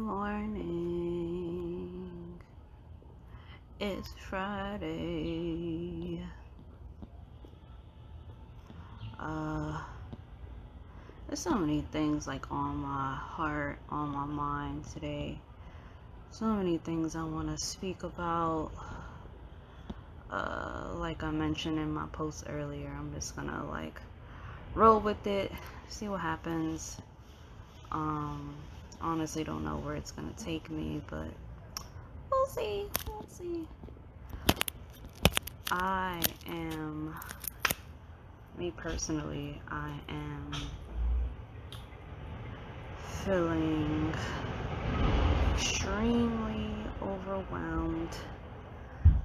morning. It's Friday. There's so many things like on my heart, on my mind today. So many things I want to speak about. Like I mentioned in my post earlier, I'm just gonna roll with it, see what happens. Honestly don't know where it's gonna take me, but we'll see. We'll see. Me personally, I am feeling extremely overwhelmed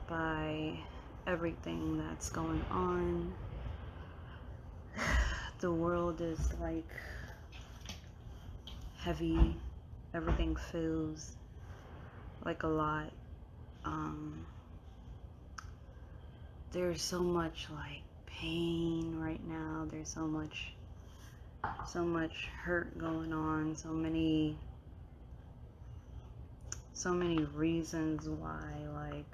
by everything that's going on. The world is heavy. Everything feels like a lot. There's so much pain right now. There's so much hurt going on. So many reasons why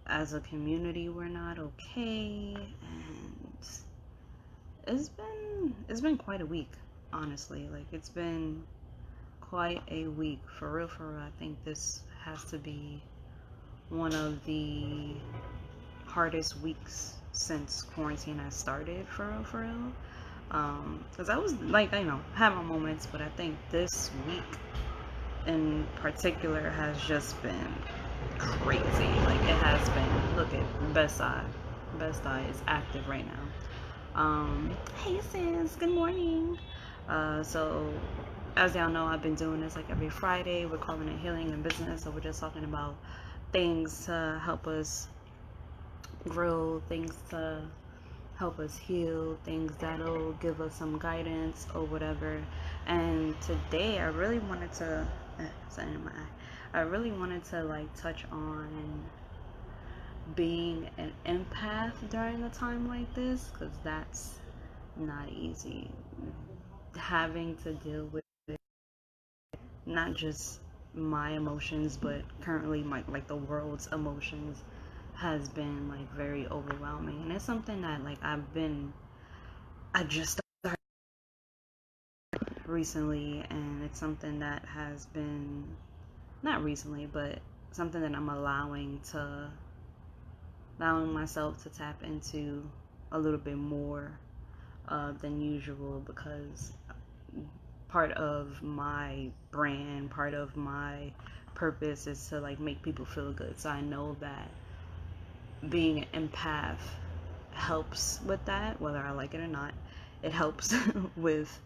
as a community we're not okay, and it's been quite a week, honestly. It's been quite a week, for real. I think this has to be one of the hardest weeks since quarantine has started, for real. Because I was had my moments, but I think this week in particular has just been crazy. It has been. Look at Best Eye is active right now. Hey sis, good morning. So as y'all know, I've been doing this every Friday. We're calling it Healing in Business. So we're just talking about things to help us grow, things to help us heal, things that'll give us some guidance or whatever. And today I really wanted to something in my eye. I really wanted to touch on being an empath during a time like this, because that's not easy. Having to deal with not just my emotions, but currently the world's emotions has been very overwhelming, and it's something that I just started recently, and it's something that has been not recently, but something that I'm allowing myself to tap into a little bit more than usual, because part of my brand, part of my purpose is to make people feel good. So I know that being an empath helps with that, whether I like it or not. It helps with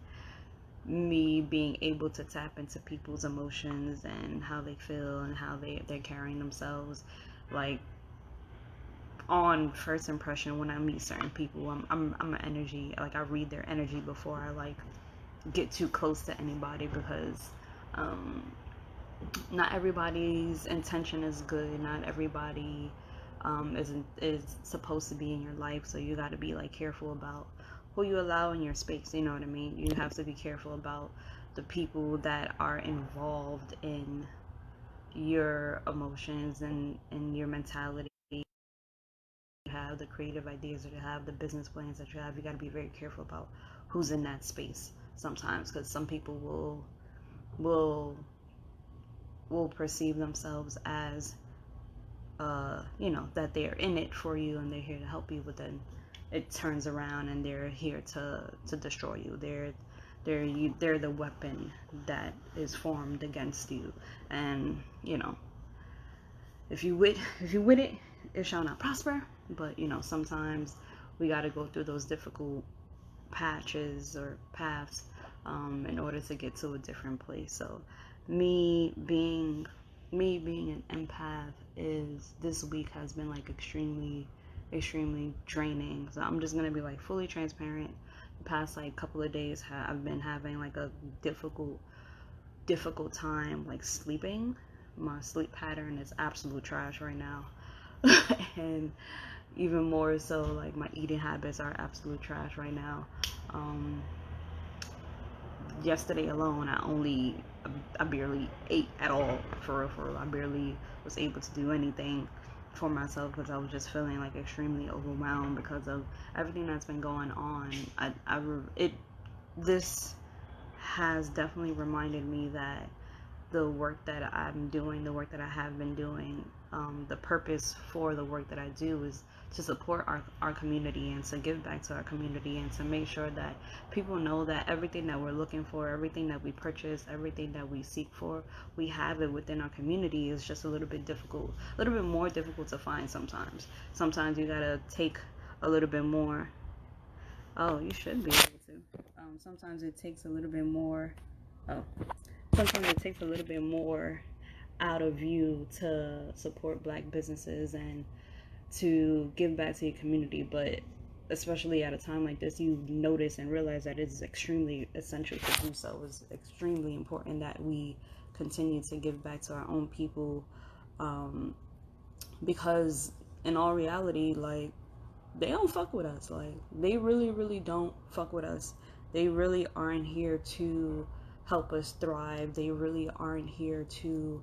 me being able to tap into people's emotions and how they feel and how they're carrying themselves. On first impression, when I meet certain people, I'm an energy, I read their energy before I get too close to anybody, because not everybody's intention is good. Not everybody is supposed to be in your life, so you got to be careful about who you allow in your space. You know what I mean? You have to be careful about the people that are involved in your emotions and your mentality. You have the creative ideas that you have, the business plans that you have. You got to be very careful about who's in that space sometimes, because some people will perceive themselves as that they're in it for you and they're here to help you, but then it turns around and they're here to destroy you. They're the weapon that is formed against you. And if you with it, it shall not prosper. But sometimes we got to go through those difficult patches or paths in order to get to a different place. So me being an empath, this week has been extremely draining. So I'm just gonna be fully transparent. The past couple of days I've been having a difficult time sleeping. My sleep pattern is absolute trash right now. And even more so, my eating habits are absolute trash right now. yesterday alone, I barely ate at all, for real, for real. I barely was able to do anything for myself because I was just feeling like extremely overwhelmed because of everything that's been going on. This has definitely reminded me that the work that I'm doing, the work that I have been doing, the purpose for the work that I do is to support our community and to give back to our community and to make sure that people know that everything that we're looking for, everything that we purchase, everything that we seek for, we have it within our community. Is just a little bit difficult, a little bit more difficult to find sometimes. Sometimes you gotta take a little bit more. Oh, you should be able to. Sometimes it takes a little bit more. Oh, sometimes it takes a little bit more out of you to support black businesses and to give back to your community. But especially at a time like this, you notice and realize that it is extremely essential to do so. It's extremely important that we continue to give back to our own people, because in all reality, like, they don't fuck with us. Like, they really, really don't fuck with us. They really aren't here to help us thrive. They really aren't here to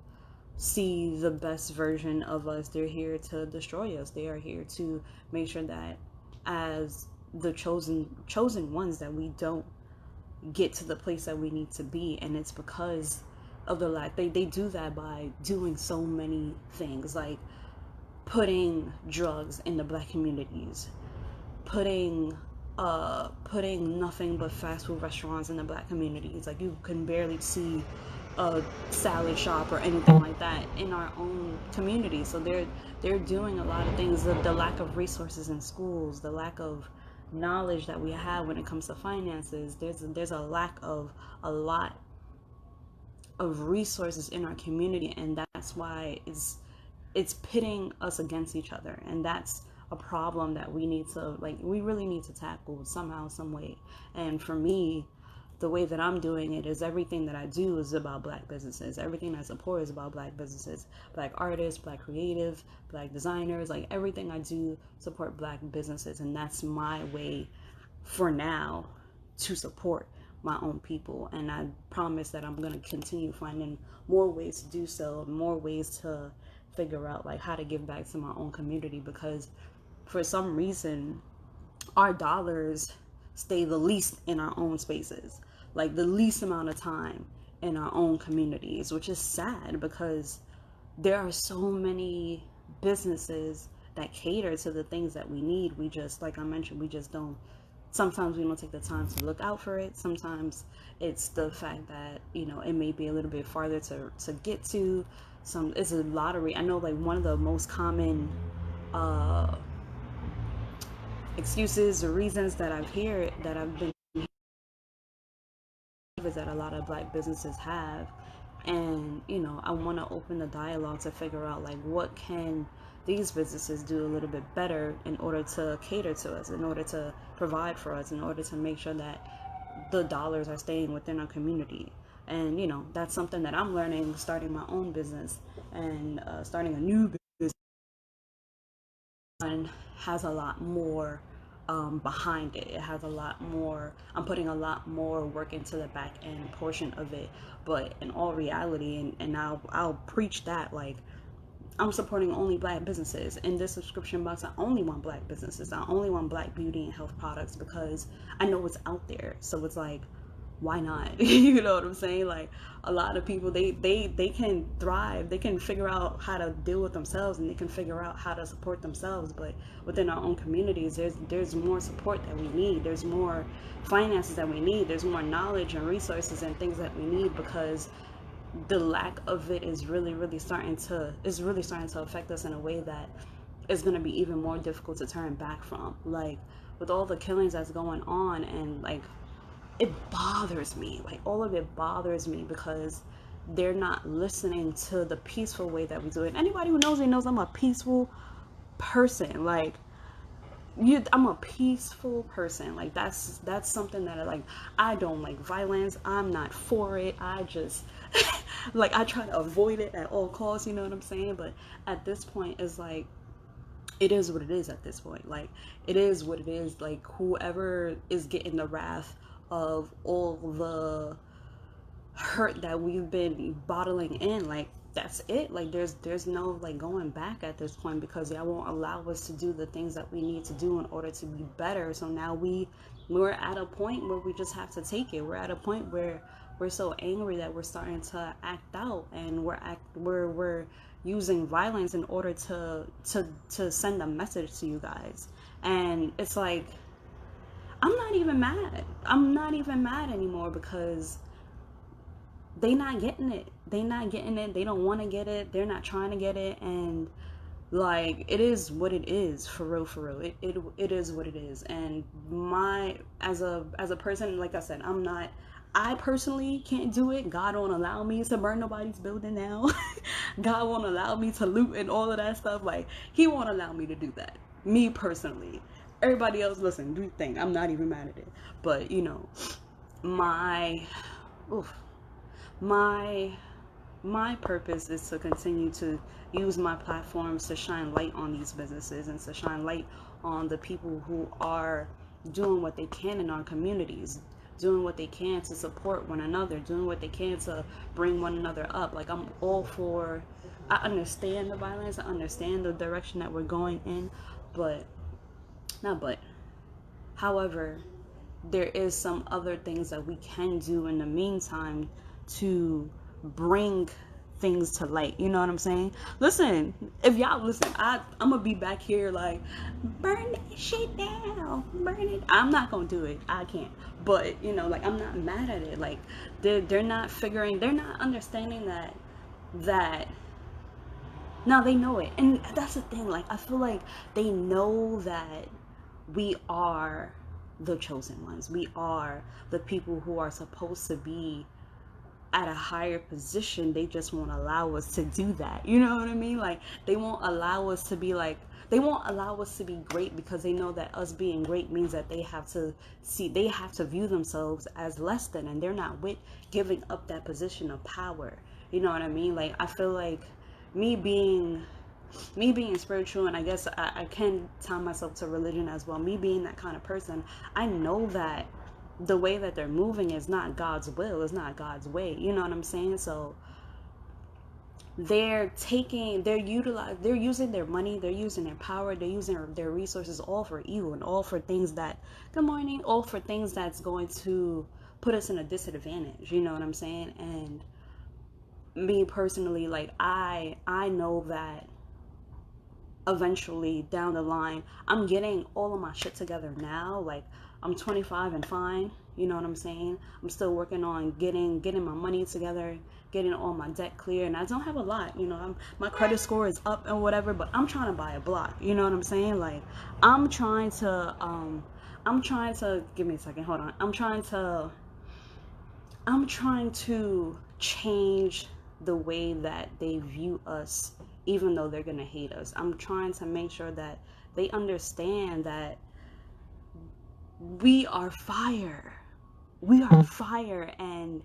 see the best version of us. They're here to destroy us. They are here to make sure that as the chosen ones, that we don't get to the place that we need to be. And it's because of the lack. They do that by doing so many things, like putting drugs in the black communities, putting nothing but fast food restaurants in the black communities. Like, you can barely see a salad shop or anything like that in our own community. So they're doing a lot of things. The lack of resources in schools, the lack of knowledge that we have when it comes to finances. There's a lack of a lot of resources in our community, and that's why it's pitting us against each other. And that's a problem that we really need to tackle somehow, some way. And for me, the way that I'm doing it is everything that I do is about black businesses. Everything I support is about black businesses, black artists, black creative, black designers. Like, everything I do support black businesses. And that's my way for now to support my own people. And I promise that I'm going to continue finding more ways to do so, more ways to figure out like how to give back to my own community, because for some reason our dollars stay the least in our own spaces, like the least amount of time in our own communities, which is sad because there are so many businesses that cater to the things that we need. We just, like I mentioned, we just don't, sometimes we don't take the time to look out for it. Sometimes it's the fact that, it may be a little bit farther to get to. It's a lottery. I know, like, one of the most common excuses or reasons that I've been is that a lot of black businesses have. And I want to open the dialogue to figure out, like, what can these businesses do a little bit better in order to cater to us, in order to provide for us, in order to make sure that the dollars are staying within our community. And that's something that I'm learning, starting my own business and starting a new business. And has a lot more behind it. It has a lot more. I'm putting a lot more work into the back end portion of it. But in all reality, and I'll preach that, like, I'm supporting only black businesses. In this subscription box, I only want black businesses. I only want black beauty and health products because I know it's out there. So it's like, why not? You know what I'm saying? Like, a lot of people, they can thrive. They can figure out how to deal with themselves, and they can figure out how to support themselves. But within our own communities, there's more support that we need. There's more finances that we need. There's more knowledge and resources and things that we need, because the lack of it is really starting to affect us in a way that is going to be even more difficult to turn back from. Like, with all the killings that's going on, and like, it bothers me. Like, all of it bothers me because they're not listening to the peaceful way that we do it. Anybody who knows me knows I'm a peaceful person. Like, I'm a peaceful person. Like, that's something that I don't like violence. I'm not for it. I just like, I try to avoid it at all costs, you know what I'm saying? But at this point, it's like, it is what it is at this point. Like, it is what it is. Like, whoever is getting the wrath of all the hurt that we've been bottling in. Like, that's it. Like, there's no like going back at this point, because y'all won't allow us to do the things that we need to do in order to be better. So now we're at a point where we just have to take it. We're at a point where we're so angry that we're starting to act out, and we're using violence in order to send a message to you guys. And it's like, I'm not even mad. I'm not even mad anymore, because they not getting it. They not getting it. They don't want to get it. They're not trying to get it. And like, it is what it is, for real, for real. It is what it is. And as a person, like I said, I personally can't do it. God won't allow me to burn nobody's building now. God won't allow me to loot and all of that stuff. Like, he won't allow me to do that. Me personally. Everybody else, listen, do your thing. I'm not even mad at it. But, you know, my purpose is to continue to use my platforms to shine light on these businesses, and to shine light on the people who are doing what they can in our communities, doing what they can to support one another, doing what they can to bring one another up. Like, I'm all for, I understand the violence, I understand the direction that we're going in, however, there is some other things that we can do in the meantime to bring things to light. You know what I'm saying? Listen, if y'all listen, I'm gonna be back here like, burn that shit down, burn it. I'm not gonna do it. I can't. But, you know, like, I'm not mad at it. Like, they're not understanding that now they know it. And that's the thing. Like, I feel like they know that we are the chosen ones. We are the people who are supposed to be at a higher position. They just won't allow us to do that. You know what I mean? Like, they won't allow us to be great, because they know that us being great means that they have to view themselves as less than, and they're not with giving up that position of power. You know what I mean? Like, I feel like me being spiritual, and I guess I can tie myself to religion as well, me being that kind of person, I know that the way that they're moving is not God's will, is not God's way. You know what I'm saying? So they're using their money, they're using their power, they're using their resources, all for evil, and all for things all for things that's going to put us in a disadvantage. You know what I'm saying? And me personally, like, I know that eventually down the line, I'm getting all of my shit together now. Like, I'm 25 and fine. You know what I'm saying? I'm still working on getting my money together, getting all my debt clear, and I don't have a lot. You know, my credit score is up and whatever, but I'm trying to buy a block. You know what I'm saying? Like, I'm trying to give me a second, hold on. I'm trying to change the way that they view us, even though they're gonna hate us. I'm trying to make sure that they understand that we are fire. We are fire, and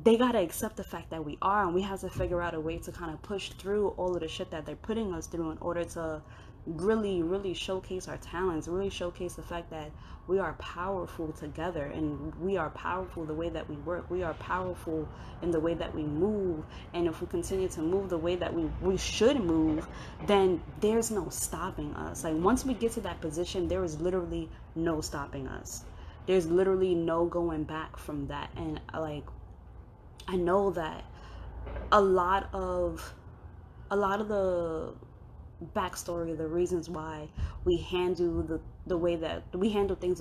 they gotta accept the fact that we are, and we have to figure out a way to kind of push through all of the shit that they're putting us through in order to really, really showcase our talents, really showcase the fact that we are powerful together, and we are powerful the way that we work. We are powerful in the way that we move, and if we continue to move the way that we should move, then there's no stopping us. Like, once we get to that position, there is literally no stopping us. There's literally no going back from that. And like, I know that a lot of the backstory, the reasons why we handle the way that we handle things,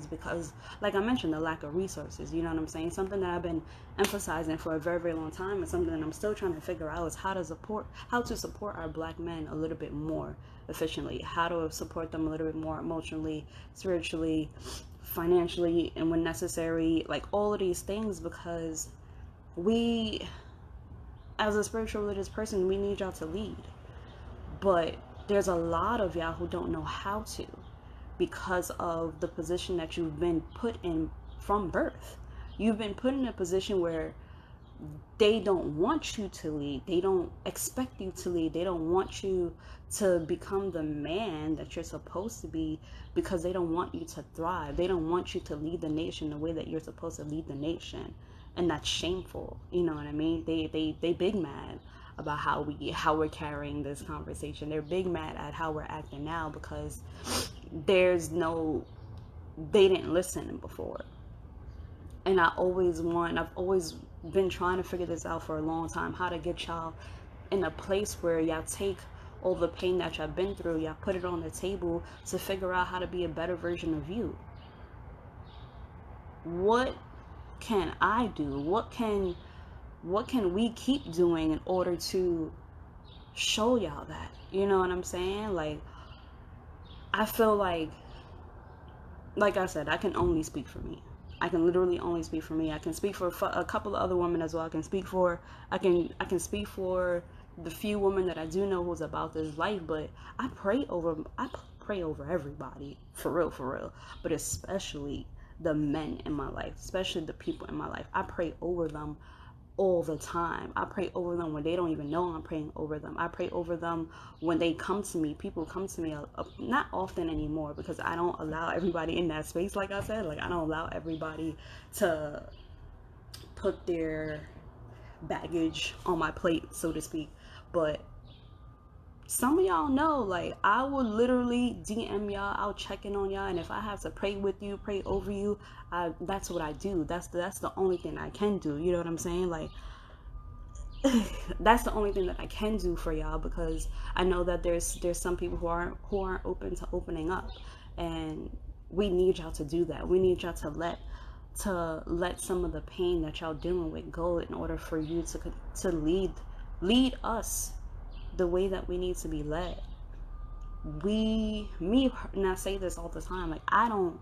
because, like I mentioned, the lack of resources. You know what I'm saying? Something that I've been emphasizing for a very, very long time, and something that I'm still trying to figure out is how to support our Black men a little bit more efficiently, how to support them a little bit more emotionally, spiritually, financially, and when necessary, like all of these things, because we, as a spiritual religious person, we need y'all to lead. But there's a lot of y'all who don't know how to, because of the position that you've been put in from birth. You've been put in a position where they don't want you to lead. They don't expect you to lead. They don't want you to become the man that you're supposed to be, because they don't want you to thrive. They don't want you to lead the nation the way that you're supposed to lead the nation. And that's shameful. You know what I mean? They big mad about how we're carrying this conversation. They're big mad at how we're acting now, because there's no, they didn't listen before. And I've always been trying to figure this out for a long time, how to get y'all in a place where y'all take all the pain that y'all been through, y'all put it on the table to figure out how to be a better version of you. What can I do? What can we keep doing in order to show y'all that? You know what I'm saying? Like, I feel like I said, I can only speak for me. I can literally only speak for me. I can speak for a couple of other women as well. I can speak for the few women that I do know who's about this life. But I pray over everybody, for real. But especially the men in my life, especially the people in my life. I pray over them all the time. I pray over them when they don't even know I'm praying over them. I pray over them when they come to me. People come to me, not often anymore, because I don't allow everybody in that space. Like I said, like, I don't allow everybody to put their baggage on my plate, so to speak. But some of y'all know, like, I will literally DM y'all, I'll check in on y'all, and if I have to pray with you, pray over you, that's what I do. That's the only thing I can do. You know what I'm saying? Like, that's the only thing that I can do for y'all, because I know that there's some people who aren't open to opening up, and we need y'all to do that. We need y'all to let some of the pain that y'all dealing with go, in order for you to lead us the way that we need to be led. And I say this all the time, like, I don't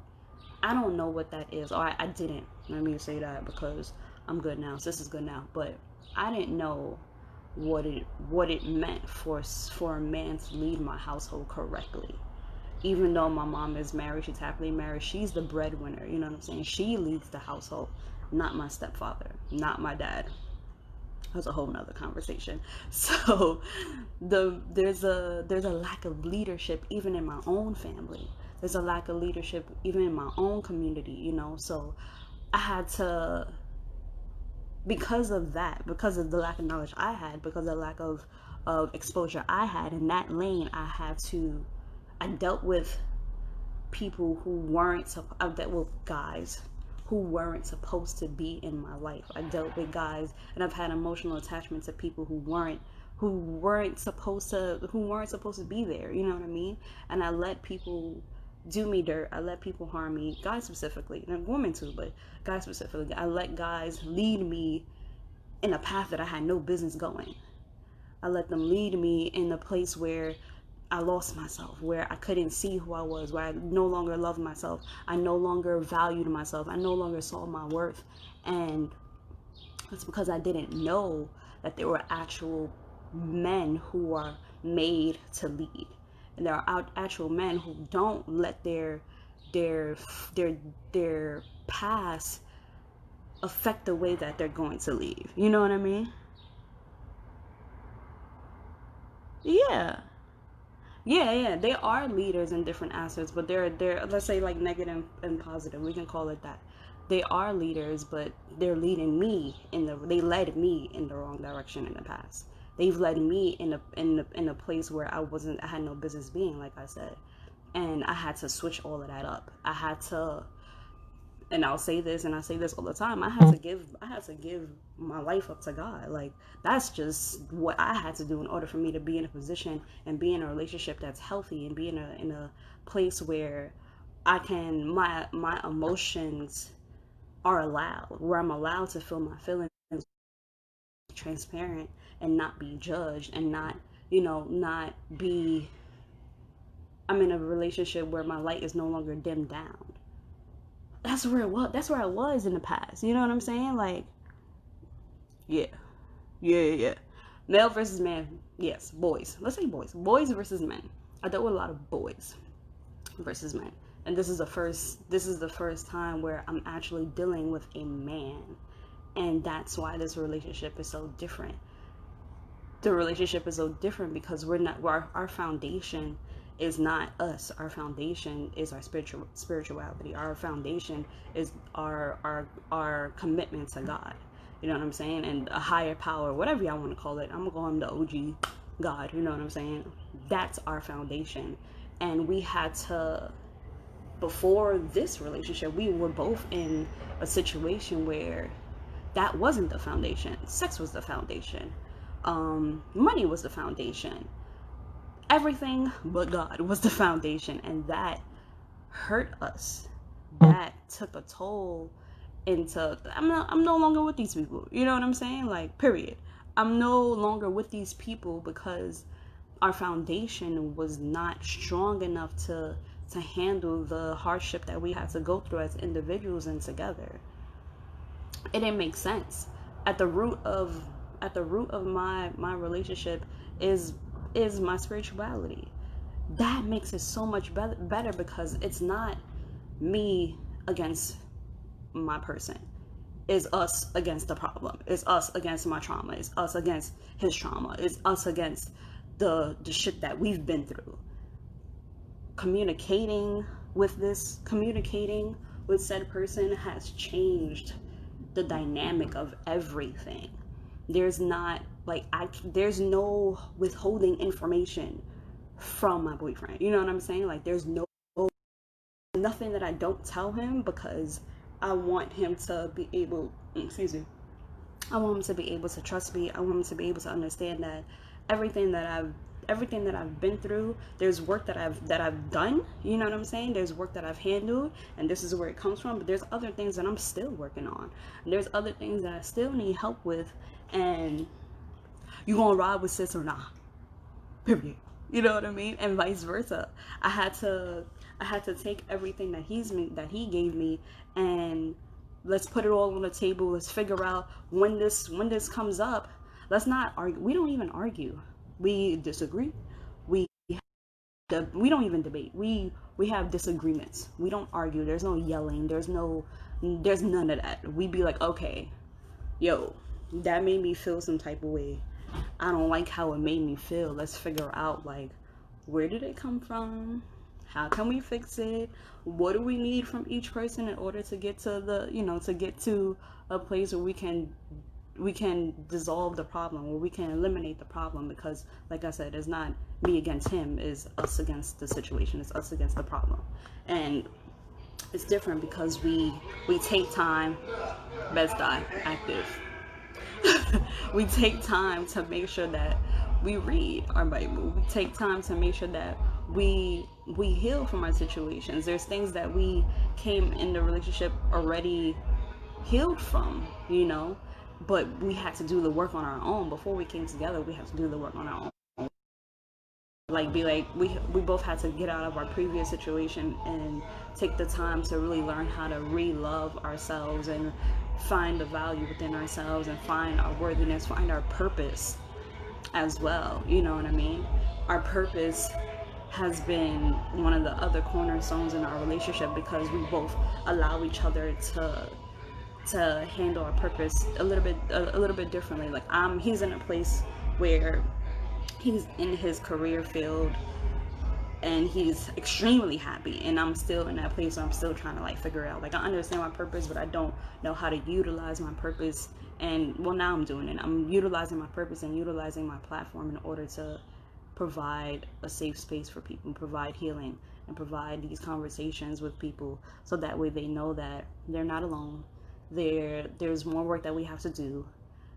know what that is, or I didn't, let me say that, because I'm good now, so this is good now, but I didn't know what it meant for a man to lead my household correctly. Even though my mom is married, she's happily married, she's the breadwinner, you know what I'm saying? She leads the household, not my stepfather, not my dad. That's a whole nother conversation. So there's a lack of leadership even in my own family. There's a lack of leadership even in my own community, you know. So I had to, because of that, because of the lack of knowledge I had, because of the lack of exposure I had in that lane, I dealt with people who weren't, I dealt with guys who weren't supposed to be in my life. I dealt with guys, and I've had emotional attachment to people who weren't supposed to be there, you know what I mean? And I let people do me dirt. I let people harm me, guys specifically, and women too, but guys specifically. I let guys lead me in a path that I had no business going. I let them lead me in a place where I lost myself, where I couldn't see who I was, where I no longer loved myself. I no longer valued myself. I no longer saw my worth. And it's because I didn't know that there were actual men who are made to lead. And there are actual men who don't let their past affect the way that they're going to leave. You know what I mean? Yeah. Yeah, they are leaders in different aspects, but they're let's say like negative and positive. We can call it that. They are leaders, but they led me in the wrong direction in the past. They've led me in a place where I had no business being, like I said. And I had to switch all of that up. I had to, and I'll say this, and I say this all the time, I had to give my life up to God. Like, that's just what I had to do in order for me to be in a position and be in a relationship that's healthy, and be in a place where my emotions are allowed, where I'm allowed to feel my feelings, transparent, and not be judged, and not be, I'm in a relationship where my light is no longer dimmed down. That's where I was in the past. You know what I'm saying? Like, yeah. Yeah. Male versus man. Yes, boys. Let's say boys. Boys versus men. I dealt with a lot of boys versus men. And this is the first time where I'm actually dealing with a man And that's why this relationship is so different. The relationship is so different because our foundation is not us. Our foundation is our spirituality. Our foundation is our commitment to God. You know what I'm saying? And a higher power, whatever y'all want to call it. I'm gonna call him the OG God. You know what I'm saying? That's our foundation. And we had to, before this relationship, we were both in a situation where that wasn't the foundation. Sex was the foundation. Money was the foundation. Everything but God was the foundation, and that hurt us. That took a toll into. I'm no longer with these people. You know what I'm saying? Like, period. I'm no longer with these people because our foundation was not strong enough to handle the hardship that we had to go through as individuals and together. It didn't make sense. At the root of my relationship is my spirituality. That makes it so much better because it's not me against my person. It's us against the problem. It's us against my trauma. It's us against his trauma. It's us against the shit that we've been through. Communicating with said person has changed the dynamic of everything. There's not like there's no withholding information from my boyfriend. You know what I'm saying? Like, there's nothing that I don't tell him because I want him to be able, I want him to be able to trust me. I want him to be able to understand that everything that I've been through, there's work that I've done, you know what I'm saying? There's work that I've handled, and this is where it comes from, but there's other things that I'm still working on. And there's other things that I still need help with, and you gonna ride with sis or not? Period. You know what I mean? And vice versa. I had to take everything that he gave me, and let's put it all on the table. Let's figure out when this comes up. Let's not argue. We don't even argue. We disagree. We don't even debate. We have disagreements. We don't argue. There's no yelling. There's none of that. We be like, okay, yo, that made me feel some type of way. I don't like how it made me feel. Let's figure out, like, where did it come from? How can we fix it? What do we need from each person in order to get to a place where we can dissolve the problem, where we can eliminate the problem? Because, like I said, it's not me against him, it's us against the situation, it's us against the problem. And it's different because we take time. Best die active. We take time to make sure that we read our Bible. We take time to make sure that we heal from our situations. There's things that we came in the relationship already healed from, but we had to do the work on our own. Before we came together, we had to do the work on our own. We both had to get out of our previous situation and take the time to really learn how to re-love ourselves and find the value within ourselves and find our worthiness, find our purpose as well. You know what I mean? Our purpose has been one of the other cornerstones in our relationship because we both allow each other to handle our purpose a little bit differently. Like, he's in a place where he's in his career field and he's extremely happy, and I'm still in that place where I'm still trying to, like, figure out, like, I understand my purpose, but I don't know how to utilize my purpose. And well, now I'm doing it. I'm utilizing my purpose and utilizing my platform in order to provide a safe space for people, provide healing, and provide these conversations with people so that way they know that they're not alone. There's more work that we have to do.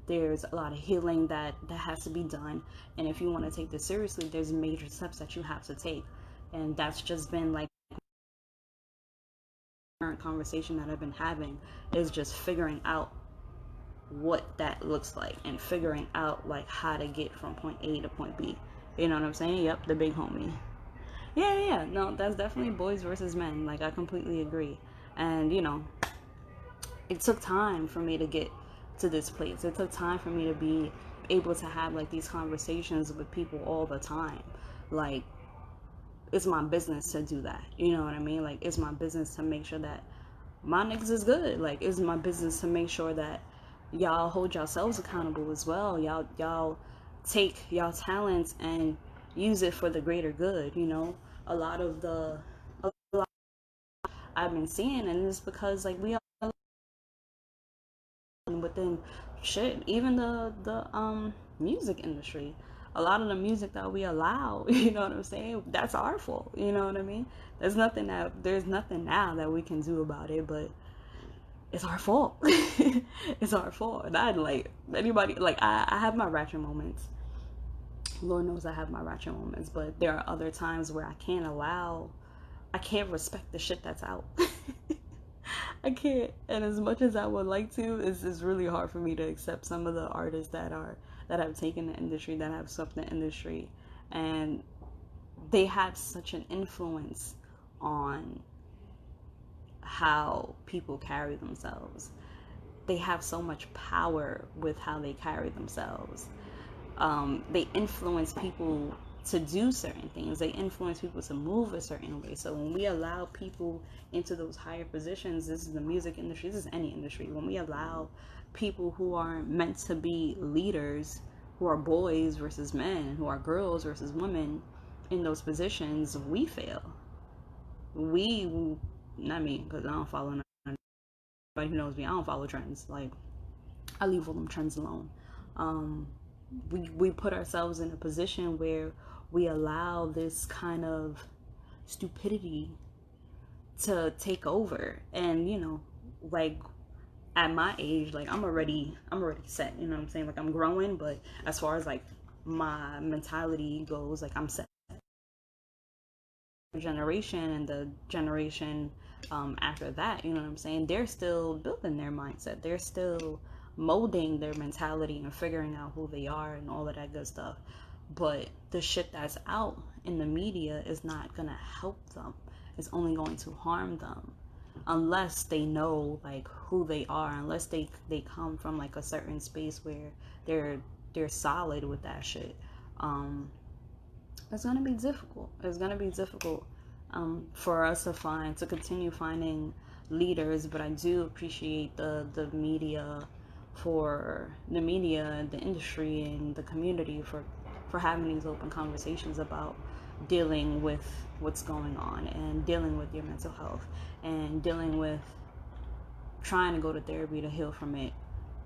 There's a lot of healing that has to be done, and if you want to take this seriously, there's major steps that you have to take. And that's just been like current conversation that I've been having, is just figuring out what that looks like and figuring out, like, how to get from point A to point B. You know what I'm saying? Yep, the big homie. Yeah, no, that's definitely boys versus men. Like, I completely agree. And it took time for me to get to this place. It took time for me to be able to have, like, these conversations with people all the time. Like, it's my business to do that. You know what I mean? Like, it's my business to make sure that my niggas is good. Like, it's my business to make sure that y'all hold yourselves accountable as well. Y'all take y'all talents and use it for the greater good. You know, a lot of the a lot I've been seeing, and it's because like we are within shit, even the music industry. A lot of the music that we allow, you know what I'm saying? That's our fault. You know what I mean? There's nothing now that we can do about it, but it's our fault. It's our fault. And I like anybody like I have my ratchet moments. Lord knows I have my ratchet moments, but there are other times where I can't respect the shit that's out. I can't. And as much as I would like to, it's really hard for me to accept some of the artists that have taken the industry, that have swept the industry, and they have such an influence on how people carry themselves. They have so much power with how they carry themselves. They influence people to do certain things. They influence people to move a certain way. So when we allow people into those higher positions, this is the music industry, this is any industry, when we allow people who are meant to be leaders, who are boys versus men, who are girls versus women in those positions, we fail. We, not me, because I don't follow nobody who knows me, I don't follow trends. Like, I leave all them trends alone. Um, we put ourselves in a position where we allow this kind of stupidity to take over, and you know, like at my age, like I'm already set, you know what I'm saying? Like I'm growing, but as far as like my mentality goes, like I'm set. Generation and the generation after that, you know what I'm saying, they're still building their mindset, they're still molding their mentality and figuring out who they are and all of that good stuff. But the shit that's out in the media is not gonna help them, it's only going to harm them, unless they know like who they are, unless they come from like a certain space where they're solid with that shit. um it's gonna be difficult. It's gonna be difficult for us to continue finding leaders. But I do appreciate the media, the industry, and the community for having these open conversations about dealing with what's going on and dealing with your mental health and dealing with trying to go to therapy to heal from it,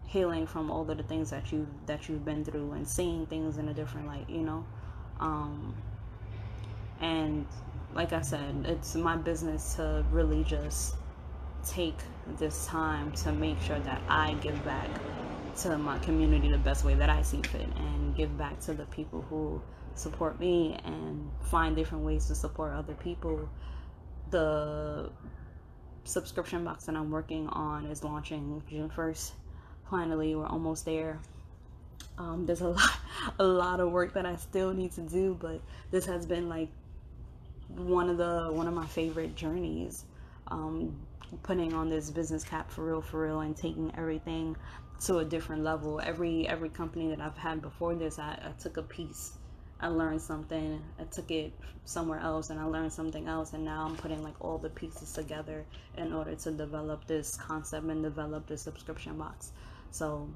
healing from all of the things that you've been through and seeing things in a different light, you know. um and like I said, it's my business to really just take this time to make sure that I give back to my community the best way that I see fit, and give back to the people who support me and find different ways to support other people. The subscription box that I'm working on is launching June 1st. Finally, we're almost there. There's a lot of work that I still need to do, but this has been like one of my favorite journeys. Um, Putting on this business cap for real, and taking everything to a different level. Every company that I've had before this, I took a piece. I learned something. I took it somewhere else, and I learned something else, and now I'm putting like all the pieces together in order to develop this concept and develop this subscription box. So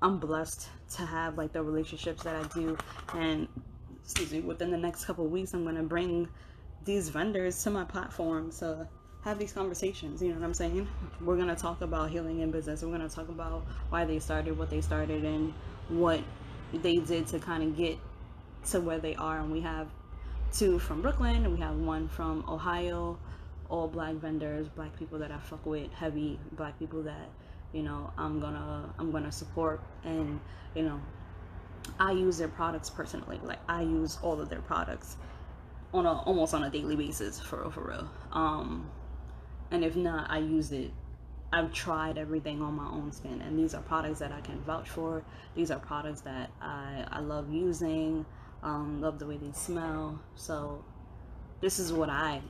I'm blessed to have like the relationships that I do, and excuse me, within the next couple of weeks, I'm gonna bring these vendors to my platform to have these conversations. You know what I'm saying? We're gonna talk about healing in business. We're gonna talk about why they started, what they started, and what they did to kind of get to where they are. And we have two from Brooklyn, and we have one from Ohio. All black vendors, black people that I fuck with heavy, black people that, you know, I'm gonna support. And you know, I use their products personally. Like I use all of their products on almost on a daily basis, for real, for real. And if not, I use it. I've tried everything on my own skin, and these are products that I can vouch for. These are products that I love using, love the way they smell. So this is what I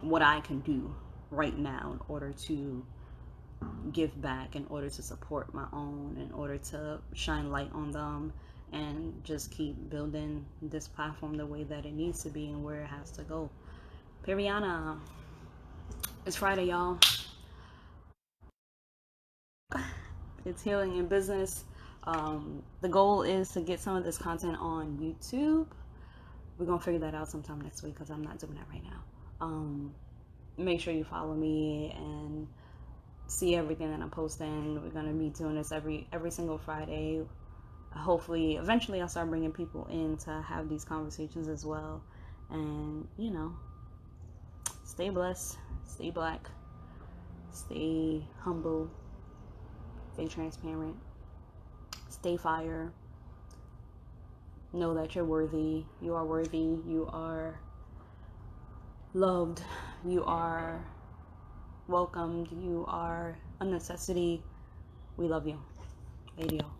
can do right now in order to give back, in order to support my own, in order to shine light on them, and just keep building this platform the way that it needs to be and where it has to go. Periana, it's Friday, y'all. It's healing in business. The goal is to get some of this content on YouTube. We're gonna figure that out sometime next week because I'm not doing that right now. Make sure you follow me and see everything that I'm posting. We're gonna be doing this every single Friday. Hopefully, eventually, I'll start bringing people in to have these conversations as well. And stay blessed, stay black, stay humble, stay transparent, stay fire. Know that you're worthy. You are worthy. You are loved. You are welcomed. You are a necessity. We love you. Radio.